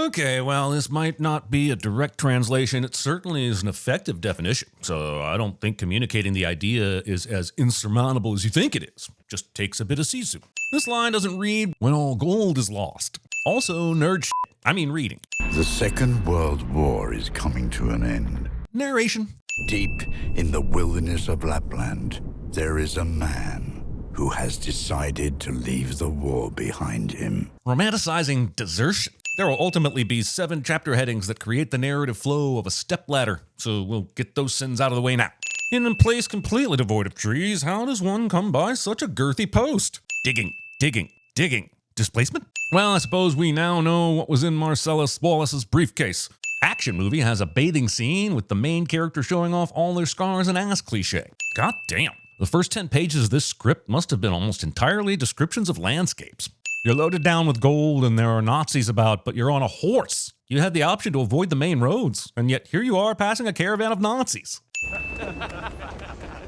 Okay, well, this might not be a direct translation. It certainly is an effective definition. So I don't think communicating the idea is as insurmountable as you think it is. Just takes a bit of Sisu. This line doesn't read, when all gold is lost. Also, nerd shit. I mean reading. The Second World War is coming to an end. Narration. Deep in the wilderness of Lapland, there is a man who has decided to leave the war behind him. Romanticizing desertion. There will ultimately be 7 chapter headings that create the narrative flow of a stepladder, so we'll get those sins out of the way now. In a place completely devoid of trees, how does one come by such a girthy post? Digging, digging, digging. Displacement? Well, I suppose we now know what was in Marcellus Wallace's briefcase. Action movie has a bathing scene with the main character showing off all their scars and ass cliche. God damn. The first 10 pages of this script must have been almost entirely descriptions of landscapes. You're loaded down with gold and there are Nazis about, but you're on a horse. You had the option to avoid the main roads, and yet here you are passing a caravan of Nazis.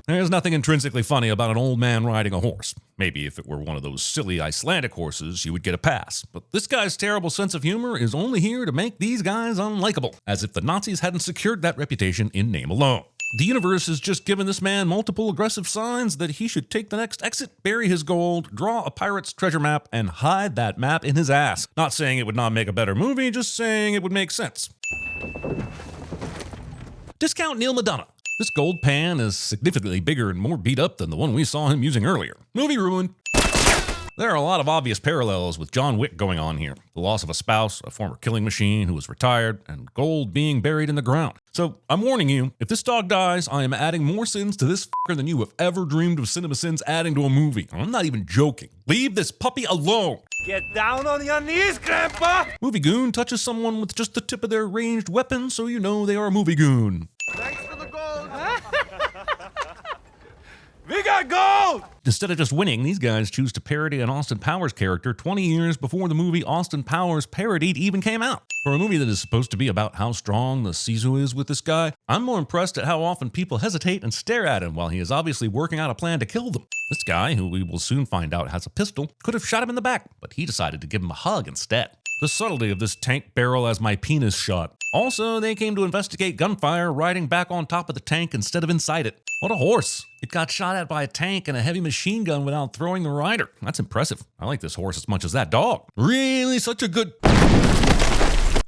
There's nothing intrinsically funny about an old man riding a horse. Maybe if it were one of those silly Icelandic horses, you would get a pass. But this guy's terrible sense of humor is only here to make these guys unlikable, as if the Nazis hadn't secured that reputation in name alone. The universe has just given this man multiple aggressive signs that he should take the next exit, bury his gold, draw a pirate's treasure map, and hide that map in his ass. Not saying it would not make a better movie, just saying it would make sense. Discount Neil Madonna. This gold pan is significantly bigger and more beat up than the one we saw him using earlier. Movie ruined. There are a lot of obvious parallels with John Wick going on here. The loss of a spouse, a former killing machine who was retired, and gold being buried in the ground. So I'm warning you, if this dog dies, I am adding more sins to this fucker than you have ever dreamed of CinemaSins adding to a movie. I'm not even joking. Leave this puppy alone. Get down on your knees, Grandpa! Movie goon touches someone with just the tip of their ranged weapon, so you know they are a movie goon. Thanks for the gold! We got gold! Instead of just winning, these guys choose to parody an Austin Powers character 20 years before the movie Austin Powers Parodied even came out. For a movie that is supposed to be about how strong the Sisu is with this guy, I'm more impressed at how often people hesitate and stare at him while he is obviously working out a plan to kill them. This guy, who we will soon find out has a pistol, could have shot him in the back, but he decided to give him a hug instead. The subtlety of this tank barrel as my penis shot. Also, they came to investigate gunfire riding back on top of the tank instead of inside it. What a horse. It got shot at by a tank and a heavy machine gun without throwing the rider. That's impressive. I like this horse as much as that dog. Really such a good...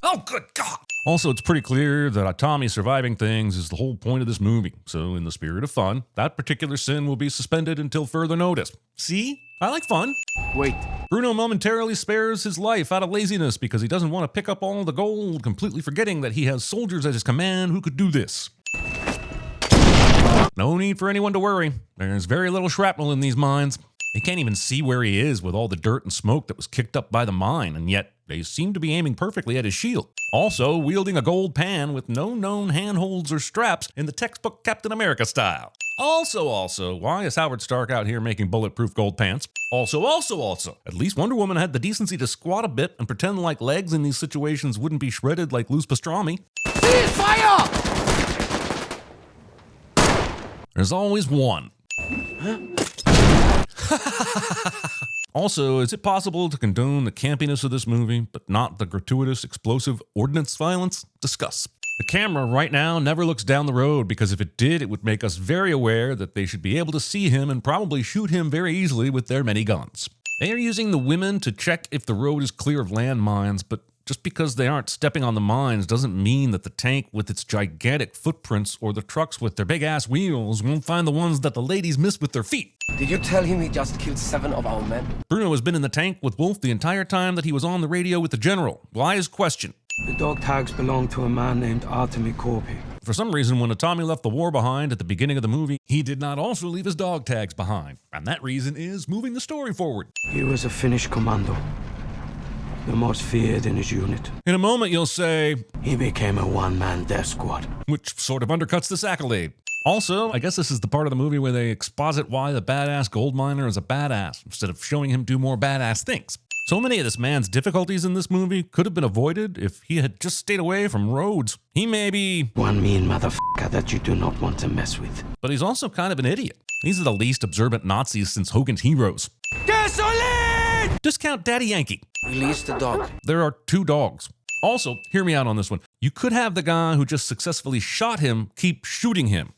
Oh, good God. Also, it's pretty clear that Tommy surviving things is the whole point of this movie. So in the spirit of fun, that particular sin will be suspended until further notice. See? I like fun. Wait. Bruno momentarily spares his life out of laziness because he doesn't want to pick up all the gold, completely forgetting that he has soldiers at his command who could do this. No need for anyone to worry. There's very little shrapnel in these mines. They can't even see where he is with all the dirt and smoke that was kicked up by the mine, and yet they seem to be aiming perfectly at his shield. Also, wielding a gold pan with no known handholds or straps in the textbook Captain America style. Also, why is Howard Stark out here making bulletproof gold pants? Also, at least Wonder Woman had the decency to squat a bit and pretend like legs in these situations wouldn't be shredded like loose pastrami. Cease fire! There's always one. Also, is it possible to condone the campiness of this movie, but not the gratuitous, explosive ordnance violence? Discuss. The camera right now never looks down the road because if it did, it would make us very aware that they should be able to see him and probably shoot him very easily with their many guns. They are using the women to check if the road is clear of landmines, but just because they aren't stepping on the mines doesn't mean that the tank with its gigantic footprints or the trucks with their big-ass wheels won't find the ones that the ladies miss with their feet. Did you tell him he just killed 7 of our men? Bruno has been in the tank with Wolf the entire time that he was on the radio with the general. Why his question? The dog tags belong to a man named Artemi Korpi. For some reason, when Tommy left the war behind at the beginning of the movie, he did not also leave his dog tags behind. And that reason is moving the story forward. He was a Finnish commando, the most feared in his unit. In a moment, you'll say, He became a one-man death squad. which sort of undercuts this accolade. Also, I guess this is the part of the movie where they exposit why the badass gold miner is a badass, instead of showing him do more badass things. So many of this man's difficulties in this movie could have been avoided if he had just stayed away from roads. He may be... One mean motherfucker that you do not want to mess with. but he's also kind of an idiot. These are the least observant Nazis since Hogan's Heroes. Gasoline! Discount Daddy Yankee. Release the dog. There are 2 dogs. Also, hear me out on this one. You could have the guy who just successfully shot him keep shooting him.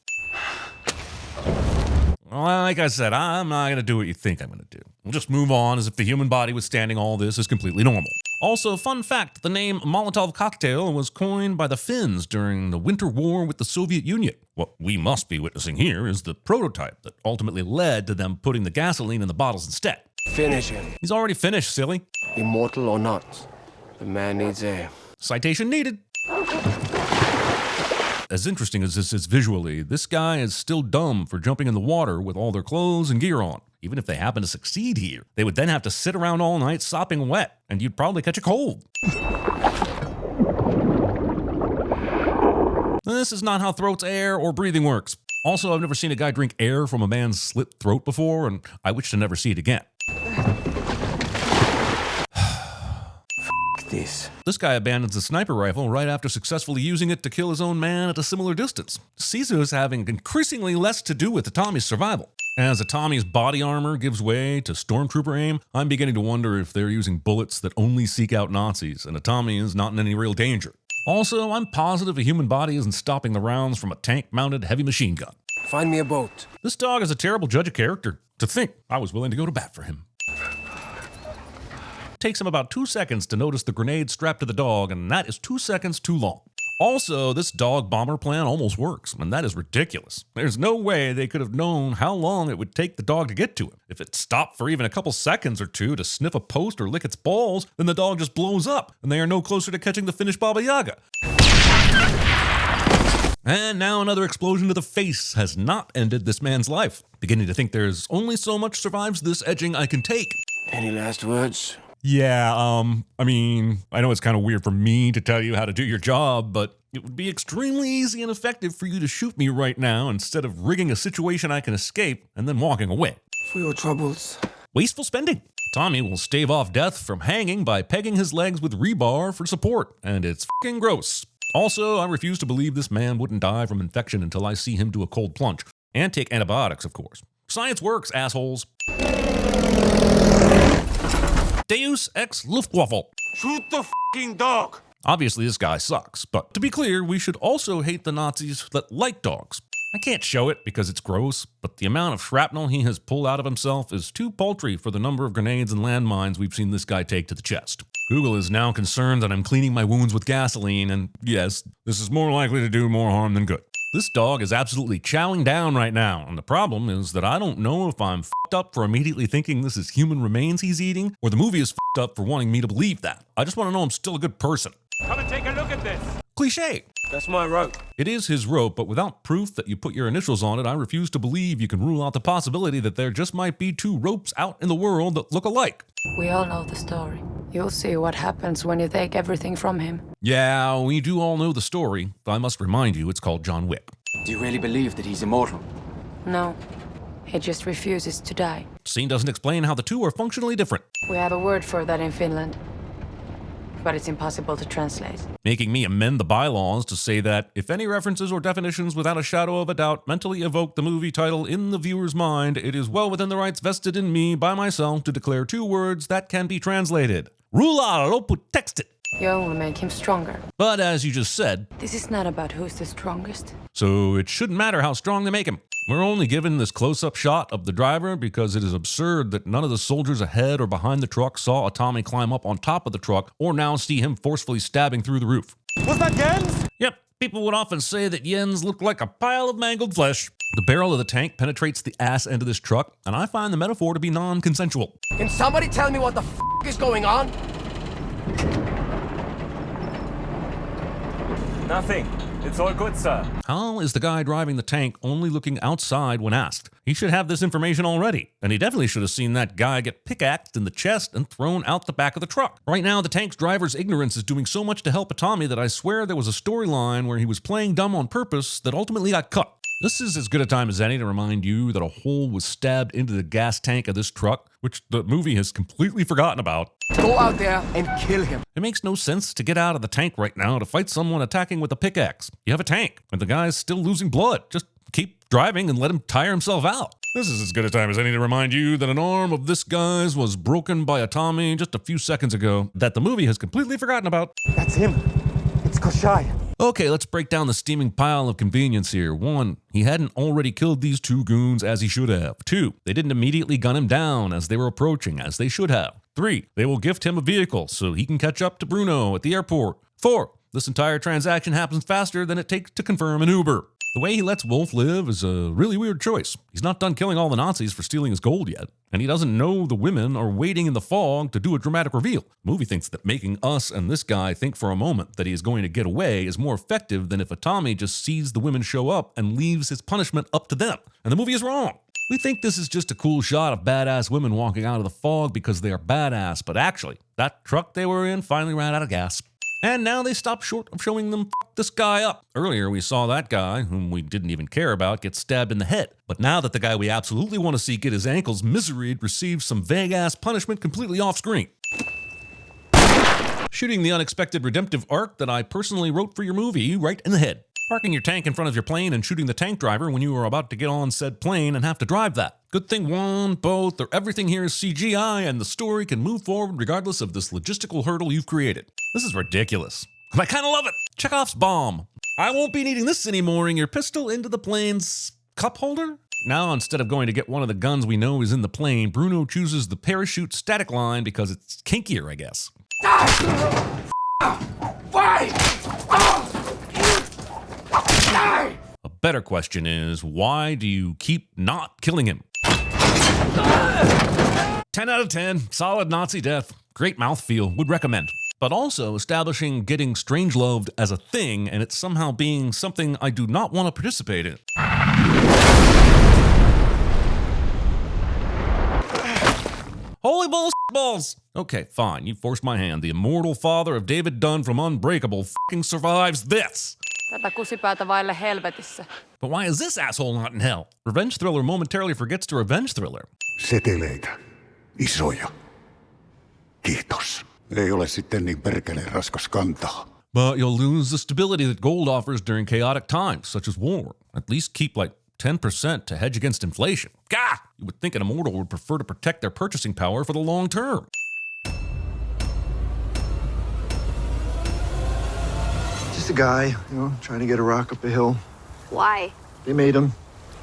Well, like I said, I'm not going to do what you think I'm going to do. We'll just move on as if the human body withstanding all this is completely normal. Also, fun fact, the name Molotov cocktail was coined by the Finns during the Winter War with the Soviet Union. What we must be witnessing here is the prototype that ultimately led to them putting the gasoline in the bottles instead. Finish him. He's already finished, silly. Immortal or not, the man needs air. Citation needed. As interesting as this is visually, this guy is still dumb for jumping in the water with all their clothes and gear on. Even if they happen to succeed here, they would then have to sit around all night sopping wet, and you'd probably catch a cold. This is not how throat's air or breathing works. Also, I've never seen a guy drink air from a man's slit throat before, and I wish to never see it again. This guy abandons the sniper rifle right after successfully using it to kill his own man at a similar distance. Sisu is having increasingly less to do with Itami's survival. As Itami's body armor gives way to stormtrooper aim, I'm beginning to wonder if they're using bullets that only seek out Nazis, and Itami is not in any real danger. Also, I'm positive a human body isn't stopping the rounds from a tank-mounted heavy machine gun. Find me a boat. This dog is a terrible judge of character. To think I was willing to go to bat for him. Takes him about 2 seconds to notice the grenade strapped to the dog, and that is 2 seconds too long. Also, this dog bomber plan almost works, and that is ridiculous. There's no way they could have known how long it would take the dog to get to him. If it stopped for even a couple seconds or two to sniff a post or lick its balls, then the dog just blows up, and they are no closer to catching the finished Baba Yaga. And now another explosion to the face has not ended this man's life. Beginning to think there's only so much survives this edging I can take. Any last words? Yeah, I mean, I know it's kind of weird for me to tell you how to do your job, but it would be extremely easy and effective for you to shoot me right now instead of rigging a situation I can escape and then walking away. For your troubles. Wasteful spending. Tommy will stave off death from hanging by pegging his legs with rebar for support, and it's fucking gross. Also, I refuse to believe this man wouldn't die from infection until I see him do a cold plunge. And take antibiotics, of course. Science works, assholes. Deus ex Luftwaffe. Shoot the fucking dog! Obviously, this guy sucks, but to be clear, we should also hate the Nazis that like dogs. I can't show it because it's gross, but the amount of shrapnel he has pulled out of himself is too paltry for the number of grenades and landmines we've seen this guy take to the chest. Google is now concerned that I'm cleaning my wounds with gasoline, and yes, this is more likely to do more harm than good. This dog is absolutely chowing down right now, and the problem is that I don't know if I'm f***ed up for immediately thinking this is human remains he's eating, or the movie is f***ed up for wanting me to believe that. I just want to know I'm still a good person. Come and take a look at this! Cliché. That's my rope. It is his rope, but without proof that you put your initials on it, I refuse to believe you can rule out the possibility that there just might be two ropes out in the world that look alike. We all know the story. You'll see what happens when you take everything from him. Yeah, we do all know the story, but I must remind you it's called John Wick. Do you really believe that he's immortal? No, he just refuses to die. Scene doesn't explain how the two are functionally different. We have a word for that in Finland, but it's impossible to translate. Making me amend the bylaws to say that if any references or definitions without a shadow of a doubt mentally evoke the movie title in the viewer's mind, it is well within the rights vested in me by myself to declare two words that can be translated. Rula lopu textit. You only make him stronger. But as you just said, This is not about who's the strongest. so it shouldn't matter how strong they make him. We're only given this close-up shot of the driver because it is absurd that none of the soldiers ahead or behind the truck saw Tommy climb up on top of the truck or now see him forcefully stabbing through the roof. Was that Jens? Yep, people would often say that Jens looked like a pile of mangled flesh. The barrel of the tank penetrates the ass end of this truck, and I find the metaphor to be non-consensual. Can somebody tell me what the f is going on? Nothing. It's all good, sir. How is the guy driving the tank only looking outside when asked? He should have this information already, and he definitely should have seen that guy get pickaxed in the chest and thrown out the back of the truck. Right now, the tank's driver's ignorance is doing so much to help Tommy that I swear there was a storyline where he was playing dumb on purpose that ultimately got cut. This is as good a time as any to remind you that a hole was stabbed into the gas tank of this truck, which the movie has completely forgotten about. Go out there and kill him. It makes no sense to get out of the tank right now to fight someone attacking with a pickaxe. You have a tank, and the guy's still losing blood. Just keep driving and let him tire himself out. This is as good a time as any to remind you that an arm of this guy's was broken by a Tommy just a few seconds ago that the movie has completely forgotten about. That's him. It's Koshai. Okay, let's break down the steaming pile of convenience here. 1, he hadn't already killed these 2 goons as he should have. 2, they didn't immediately gun him down as they were approaching, as they should have. 3, they will gift him a vehicle so he can catch up to Bruno at the airport. 4, this entire transaction happens faster than it takes to confirm an Uber. The way he lets Wolf live is a really weird choice. He's not done killing all the Nazis for stealing his gold yet, and he doesn't know the women are waiting in the fog to do a dramatic reveal. The movie thinks that making us and this guy think for a moment that he is going to get away is more effective than if a Tommy just sees the women show up and leaves his punishment up to them. And the movie is wrong. We think this is just a cool shot of badass women walking out of the fog because they are badass, but actually, that truck they were in finally ran out of gas. And now they stop short of showing them this guy up. Earlier, we saw that guy, whom we didn't even care about, get stabbed in the head. But now that the guy we absolutely want to see get his ankles miseried receives some vague-ass punishment completely off-screen. Shooting the unexpected redemptive arc that I personally wrote for your movie right in the head. Parking your tank in front of your plane and shooting the tank driver when you are about to get on said plane and have to drive that. Good thing one, both, or everything here is CGI and the story can move forward regardless of this logistical hurdle you've created. This is ridiculous, but I kind of love it. Chekhov's bomb. I won't be needing this anymore. Your pistol into the plane's cup holder? Now, instead of going to get one of the guns we know is in the plane, Bruno chooses the parachute static line because it's kinkier, I guess. Why? A better question is, why do you keep not killing him? 10 out of 10, solid Nazi death, great mouthfeel, would recommend. But also establishing getting strangeloved as a thing and it somehow being something I do not want to participate in. Holy balls! Okay, fine, you forced my hand. The immortal father of David Dunn from Unbreakable fucking survives this! Tätä kusipäätä vaille helvetissä. But why is this asshole not in hell? Revenge thriller momentarily forgets to revenge thriller. Seteleitä. Isoja. Kiitos. Ei ole sitten niin perkeleen raskas kantaa. But you'll lose the stability that gold offers during chaotic times, such as war. At least keep like 10% to hedge against inflation. Gah! You would think an immortal would prefer to protect their purchasing power for the long term. Just a guy, trying to get a rock up a hill. Why? They made him.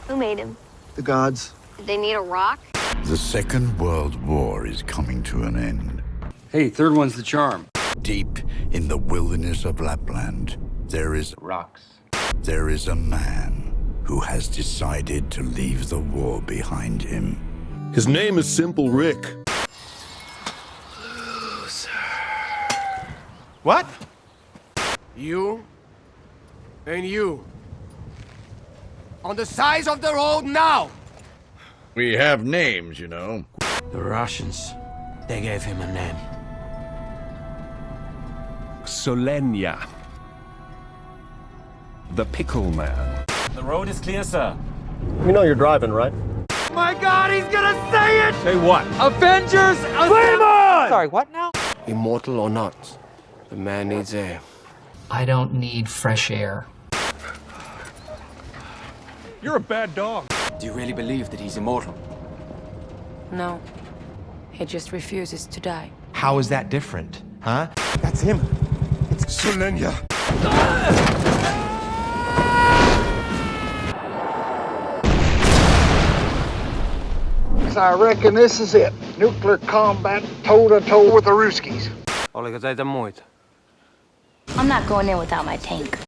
Who made him? The gods. Did they need a rock? The Second World War is coming to an end. Hey, third one's the charm. Deep in the wilderness of Lapland, there is a man who has decided to leave the war behind him. His name is Simple Rick. What? You and you. On the sides of the road now! We have names, you know. The Russians, they gave him a name. Solenia. The Pickle Man. The road is clear, sir. You know you're driving, right? My God, he's gonna say it! Say what? Avengers! Flame on! Sorry, what now? Immortal or not, the man needs air. I don't need fresh air. You're a bad dog. Do you really believe that he's immortal? No. He just refuses to die. How is that different, huh? That's him. It's Solenia. I reckon this is it. Nuclear combat toe-to-toe with the Ruskies. Oliko teitä muita? I'm not going in without my tank.